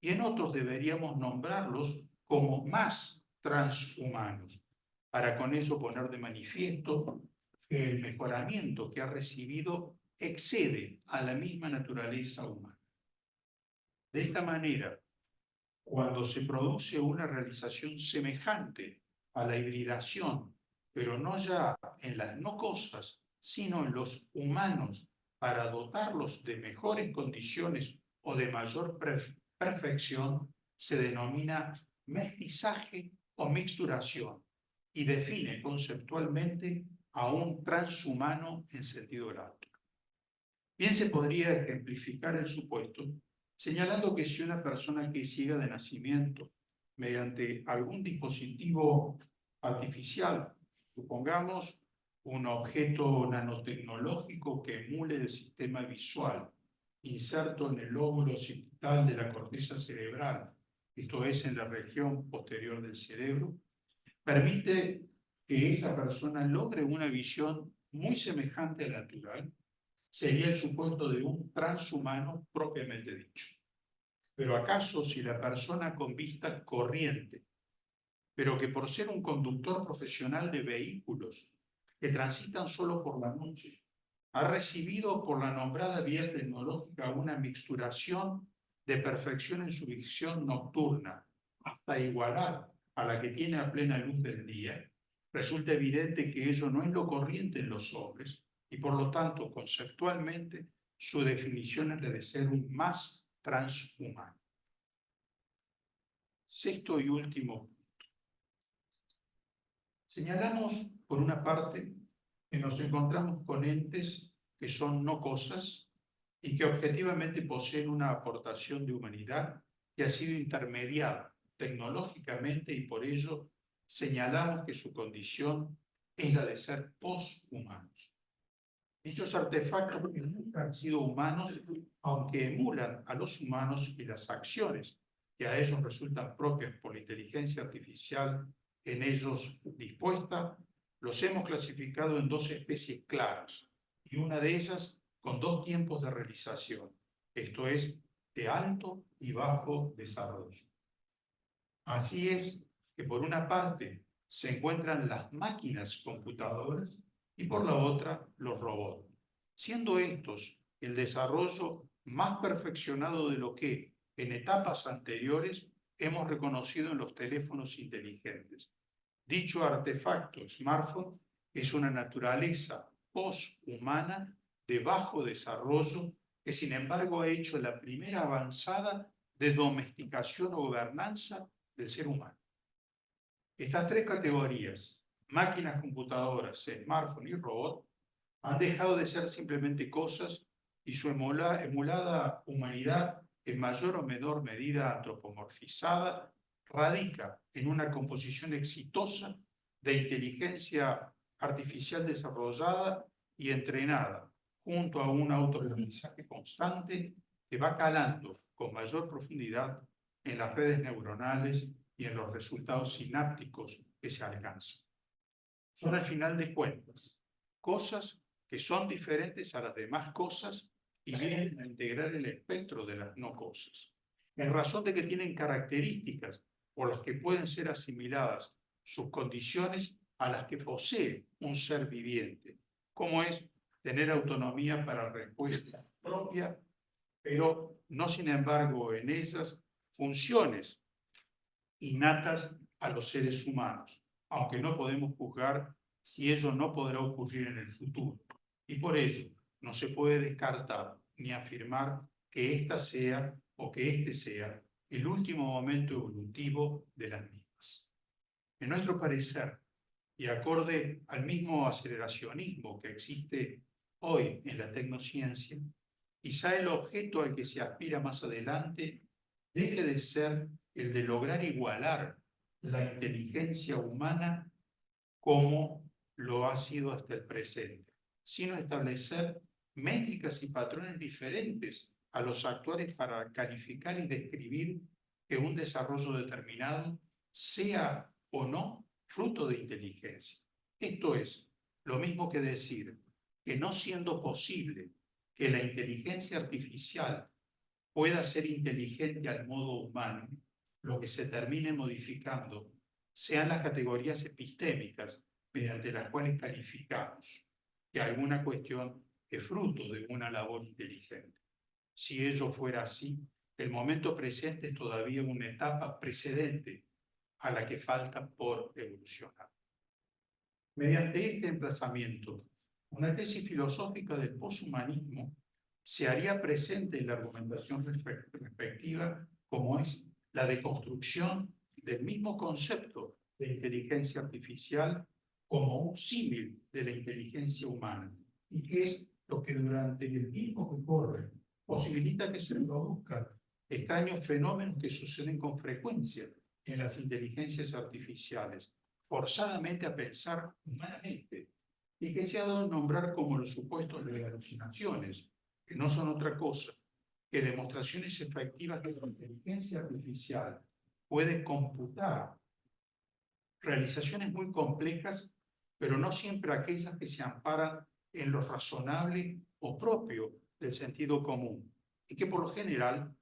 y en otros deberíamos nombrarlos como más transhumanos, para con ello poner de manifiesto que el mejoramiento que ha recibido excede a la misma naturaleza humana. De esta manera, cuando se produce una realización semejante a la hibridación, pero no ya en las no cosas, sino en los humanos, para dotarlos de mejores condiciones o de mayor perfección, se denomina mestizaje o mixturación y define conceptualmente a un transhumano en sentido lato. Bien se podría ejemplificar el supuesto señalando que si una persona que es ciega de nacimiento, mediante algún dispositivo artificial, supongamos un objeto nanotecnológico que emule el sistema visual, inserto en el lóbulo occipital de la corteza cerebral, esto es en la región posterior del cerebro, permite que esa persona logre una visión muy semejante a la natural, sería el supuesto de un transhumano propiamente dicho. Pero ¿acaso si la persona con vista corriente, pero que por ser un conductor profesional de vehículos que transitan solo por la noche, ha recibido por la nombrada vía tecnológica una mixturación de perfección en su visión nocturna hasta igualar a la que tiene a plena luz del día, resulta evidente que ello no es lo corriente en los hombres y por lo tanto, conceptualmente, su definición es la de ser un más transhumano. Sexto y último punto. Señalamos, por una parte, que nos encontramos con entes que son no cosas y que objetivamente poseen una aportación de humanidad que ha sido intermediada tecnológicamente y por ello señalamos que su condición es la de ser poshumanos. Dichos artefactos nunca han sido humanos, aunque emulan a los humanos y las acciones que a ellos resultan propias por la inteligencia artificial en ellos dispuesta, los hemos clasificado en dos especies claras, y una de ellas con dos tiempos de realización, esto es, de alto y bajo desarrollo. Así es que por una parte se encuentran las máquinas computadoras y por la otra los robots, siendo estos el desarrollo más perfeccionado de lo que en etapas anteriores hemos reconocido en los teléfonos inteligentes. Dicho artefacto, smartphone, es una naturaleza poshumana de bajo desarrollo que sin embargo ha hecho la primera avanzada de domesticación o gobernanza del ser humano. Estas tres categorías, máquinas computadoras, smartphone y robot, han dejado de ser simplemente cosas y su emulada humanidad, en mayor o menor medida antropomorfizada, radica en una composición exitosa de inteligencia artificial desarrollada y entrenada, junto a un autoaprendizaje constante que va calando con mayor profundidad en las redes neuronales y en los resultados sinápticos que se alcanzan. Son, al final de cuentas, cosas que son diferentes a las demás cosas y vienen a integrar el espectro de las no cosas, en razón de que tienen características por las que pueden ser asimiladas sus condiciones a las que posee un ser viviente, como es tener autonomía para respuesta propia, pero no sin embargo en esas funciones innatas a los seres humanos, aunque no podemos juzgar si ello no podrá ocurrir en el futuro. Y por ello no se puede descartar ni afirmar que ésta sea o que este sea el último momento evolutivo de las mismas. En nuestro parecer, y acorde al mismo aceleracionismo que existe hoy en la tecnociencia, quizá el objeto al que se aspira más adelante deje de ser el de lograr igualar la inteligencia humana como lo ha sido hasta el presente, sino establecer métricas y patrones diferentes a los actuales para calificar y describir que un desarrollo determinado sea o no fruto de inteligencia. Esto es lo mismo que decir que no siendo posible que la inteligencia artificial pueda ser inteligente al modo humano, lo que se termine modificando sean las categorías epistémicas mediante las cuales calificamos que alguna cuestión es fruto de una labor inteligente. Si ello fuera así, el momento presente es todavía una etapa precedente a la que falta por evolucionar. Mediante este emplazamiento, una tesis filosófica del poshumanismo se haría presente en la argumentación respectiva, como es la deconstrucción del mismo concepto de inteligencia artificial como un símil de la inteligencia humana, y que es lo que durante el tiempo que corre posibilita que se produzcan extraños fenómenos que suceden con frecuencia en las inteligencias artificiales, forzadamente a pensar humanamente, y que se ha dado a nombrar como los supuestos de alucinaciones, que no son otra cosa que demostraciones efectivas que la inteligencia artificial puede computar realizaciones muy complejas, pero no siempre aquellas que se amparan en lo razonable o propio del sentido común, y que por lo general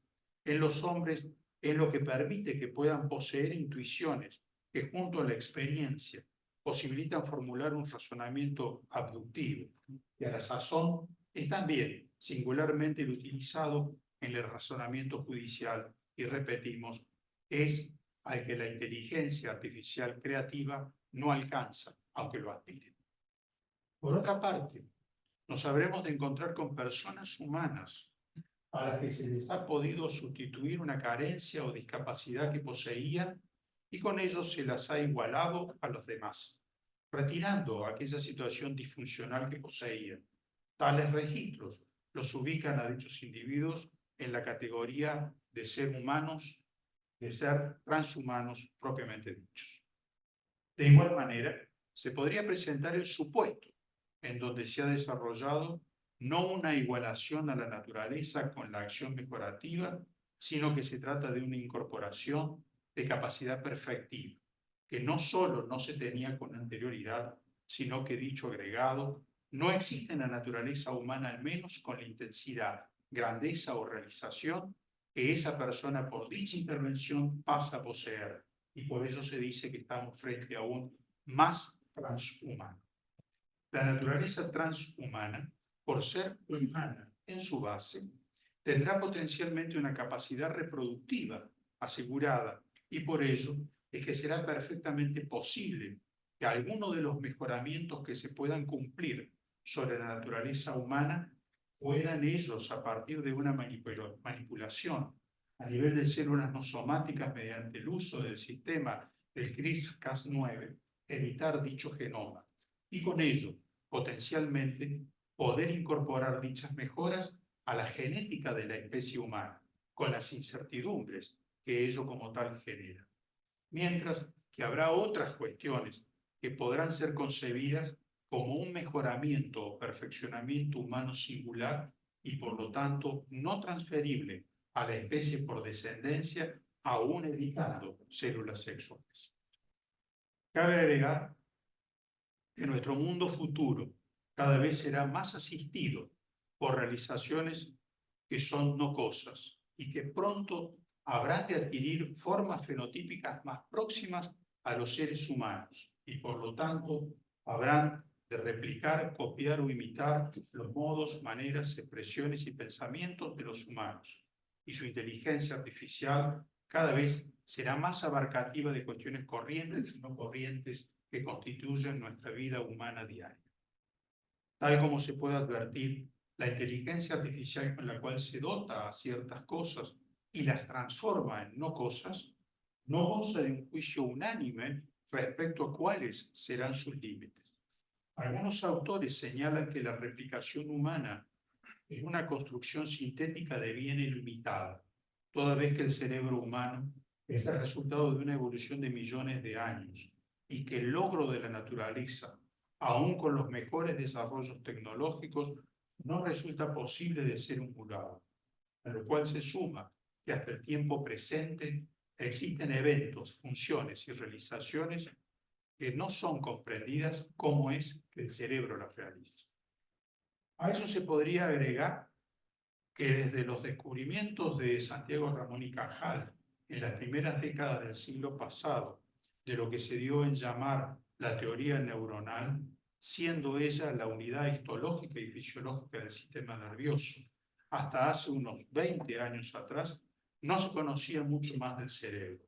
en los hombres es lo que permite que puedan poseer intuiciones que junto a la experiencia posibilitan formular un razonamiento abductivo, y a la sazón es también singularmente el utilizado en el razonamiento judicial, y repetimos, es al que la inteligencia artificial creativa no alcanza, aunque lo aspire. Por otra parte, nos habremos de encontrar con personas humanas a las que se les ha podido sustituir una carencia o discapacidad que poseían y con ello se las ha igualado a los demás, retirando aquella situación disfuncional que poseían. Tales registros los ubican a dichos individuos en la categoría de ser humanos, de ser transhumanos propiamente dichos. De igual manera, se podría presentar el supuesto en donde se ha desarrollado no una igualación a la naturaleza con la acción mejorativa, sino que se trata de una incorporación de capacidad perfectiva, que no solo no se tenía con anterioridad, sino que dicho agregado no existe en la naturaleza humana, al menos con la intensidad, grandeza o realización que esa persona por dicha intervención pasa a poseer, y por eso se dice que estamos frente a un más transhumano. La naturaleza transhumana, por ser humana en su base, tendrá potencialmente una capacidad reproductiva asegurada, y por ello es que será perfectamente posible que algunos de los mejoramientos que se puedan cumplir sobre la naturaleza humana puedan ellos, a partir de una manipulación a nivel de células no somáticas mediante el uso del sistema del CRISPR-Cas9, editar dicho genoma y con ello, potencialmente, poder incorporar dichas mejoras a la genética de la especie humana, con las incertidumbres que ello como tal genera. Mientras que habrá otras cuestiones que podrán ser concebidas como un mejoramiento o perfeccionamiento humano singular y por lo tanto no transferible a la especie por descendencia, aún evitando células sexuales. Cabe agregar que nuestro mundo futuro cada vez será más asistido por realizaciones que son no cosas y que pronto habrán de adquirir formas fenotípicas más próximas a los seres humanos y por lo tanto habrán de replicar, copiar o imitar los modos, maneras, expresiones y pensamientos de los humanos. Y su inteligencia artificial cada vez será más abarcativa de cuestiones corrientes y no corrientes que constituyen nuestra vida humana diaria. Tal como se puede advertir, la inteligencia artificial con la cual se dota a ciertas cosas y las transforma en no cosas, no goza de un juicio unánime respecto a cuáles serán sus límites. Algunos autores señalan que la replicación humana es una construcción sintética de bien ilimitada, toda vez que el cerebro humano es el resultado de una evolución de millones de años y que el logro de la naturaleza, aún con los mejores desarrollos tecnológicos, no resulta posible de ser emulado, a lo cual se suma que hasta el tiempo presente existen eventos, funciones y realizaciones que no son comprendidas cómo es que el cerebro las realiza. A eso se podría agregar que desde los descubrimientos de Santiago Ramón y Cajal en las primeras décadas del siglo pasado, de lo que se dio en llamar la teoría neuronal, siendo ella la unidad histológica y fisiológica del sistema nervioso, hasta hace unos 20 años atrás, no se conocía mucho más del cerebro,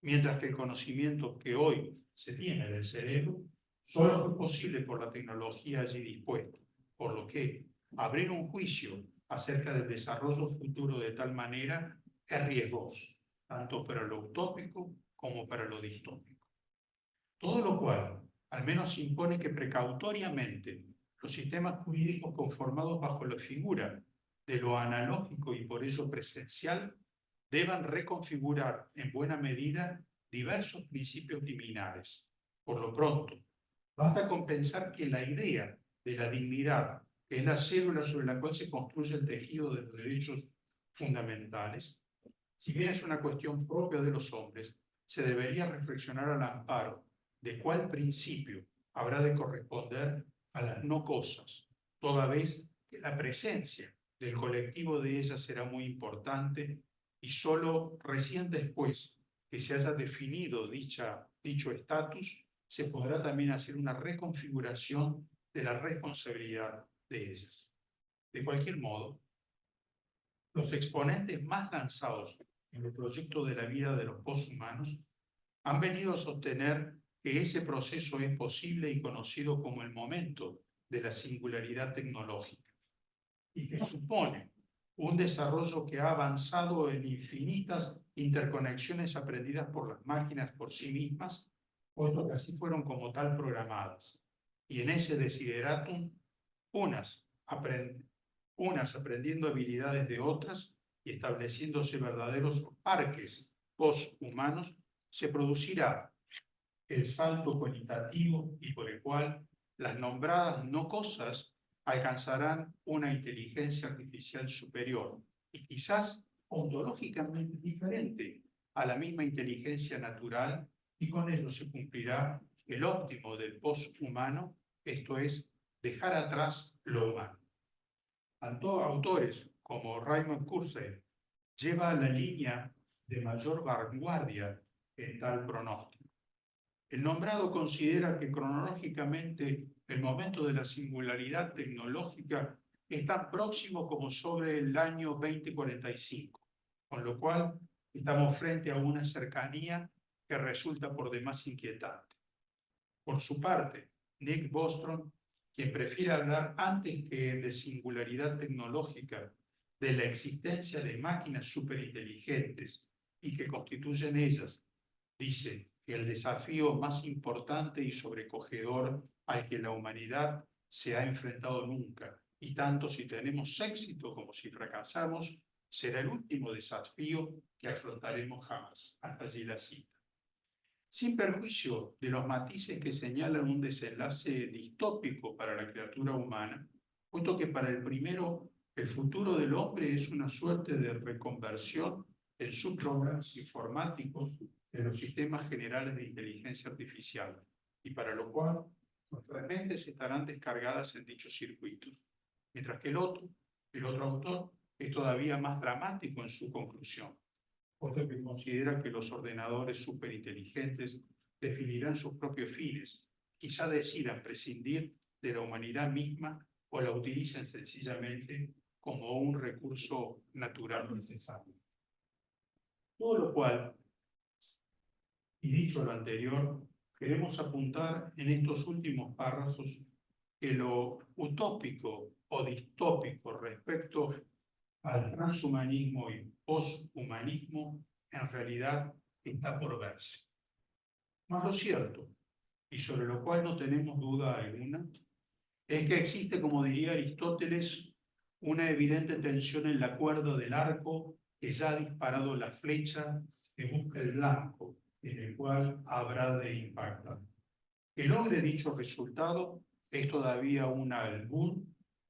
mientras que el conocimiento que hoy se tiene del cerebro solo fue posible por la tecnología allí dispuesta, por lo que abrir un juicio acerca del desarrollo futuro de tal manera es riesgoso, tanto para lo utópico como para lo distópico. Todo lo cual, al menos impone que precautoriamente los sistemas jurídicos conformados bajo la figura de lo analógico y por ello presencial deban reconfigurar en buena medida diversos principios liminares. Por lo pronto, basta con pensar que la idea de la dignidad, que es la célula sobre la cual se construye el tejido de los derechos fundamentales, si bien es una cuestión propia de los hombres, se debería reflexionar al amparo de cuál principio habrá de corresponder a las no cosas, toda vez que la presencia del colectivo de ellas será muy importante y solo recién después que se haya definido dicho estatus, se podrá también hacer una reconfiguración de la responsabilidad de ellas. De cualquier modo, Los exponentes más lanzados en el proyecto de la vida de los posthumanos han venido a sostener que ese proceso es posible y conocido como el momento de la singularidad tecnológica, y que supone un desarrollo que ha avanzado en infinitas interconexiones aprendidas por las máquinas por sí mismas, puesto que así fueron como tal programadas. Y en ese desideratum, unas aprendiendo habilidades de otras y estableciéndose verdaderos parques posthumanos, se producirá el salto cualitativo y por el cual las nombradas no cosas alcanzarán una inteligencia artificial superior y quizás ontológicamente diferente a la misma inteligencia natural, y con ello se cumplirá el óptimo del posthumano, esto es, dejar atrás lo humano. Autores como Raymond Kurzweil lleva la línea de mayor vanguardia en tal pronóstico. El nombrado considera que cronológicamente el momento de la singularidad tecnológica es tan próximo como sobre el año 2045, con lo cual estamos frente a una cercanía que resulta por demás inquietante. Por su parte, Nick Bostrom, quien prefiere hablar antes que de singularidad tecnológica, de la existencia de máquinas superinteligentes y que constituyen ellas, dice que el desafío más importante y sobrecogedor al que la humanidad se ha enfrentado nunca, y tanto si tenemos éxito como si fracasamos, será el último desafío que afrontaremos jamás. Hasta allí la cita. Sin perjuicio de los matices que señalan un desenlace distópico para la criatura humana, puesto que para el primero el futuro del hombre es una suerte de reconversión en subprogramas informáticos de los sistemas generales de inteligencia artificial, y para lo cual nuestras mentes estarán descargadas en dichos circuitos, mientras que el otro autor es todavía más dramático en su conclusión, puesto que considera que los ordenadores superinteligentes definirán sus propios fines, quizá decidan prescindir de la humanidad misma o la utilicen sencillamente como un recurso natural necesario. Todo lo cual, y dicho lo anterior, queremos apuntar en estos últimos párrafos que lo utópico o distópico respecto al transhumanismo y poshumanismo en realidad está por verse. Mas lo cierto, y sobre lo cual no tenemos duda alguna, es que existe, como diría Aristóteles, una evidente tensión en la cuerda del arco que ya ha disparado la flecha que busca el blanco, en el cual habrá de impactar. Que logre dicho resultado es todavía un albur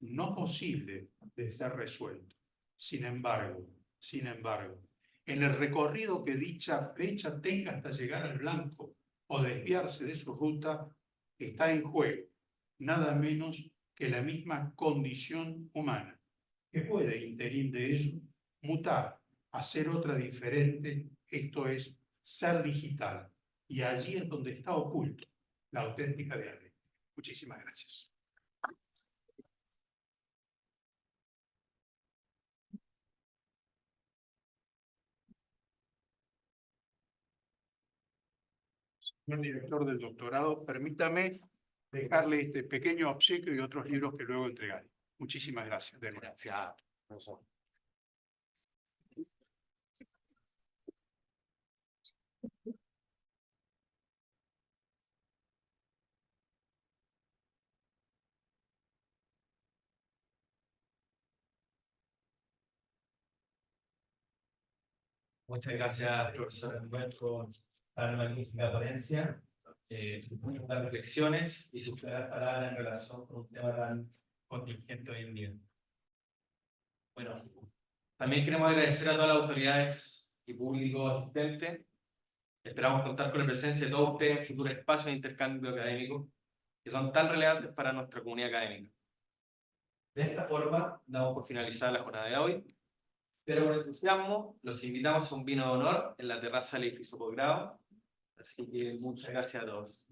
no posible de ser resuelto. Sin embargo, en el recorrido que dicha flecha tenga hasta llegar al blanco o desviarse de su ruta, está en juego nada menos que la misma condición humana, que puede, interín de ello, mutar a ser otra diferente, esto es, ser digital, y allí es donde está oculto la auténtica dialéctica. Muchísimas gracias. Señor director del doctorado, permítame dejarle este pequeño obsequio y otros libros que luego entregaré. Muchísimas gracias. Gracias, profesor. Muchas gracias, profesor Albert, por la magnífica ponencia, las reflexiones y sus claras palabras en relación con un tema tan contingente hoy en día. Bueno, también queremos agradecer a todas las autoridades y público asistentes. Esperamos contar con la presencia de todos ustedes en futuros espacios de intercambio académico que son tan relevantes para nuestra comunidad académica. De esta forma, damos por finalizada la jornada de hoy, pero con entusiasmo los invitamos a un vino de honor en la terraza del edificio posgrado. Así que muchas gracias a todos.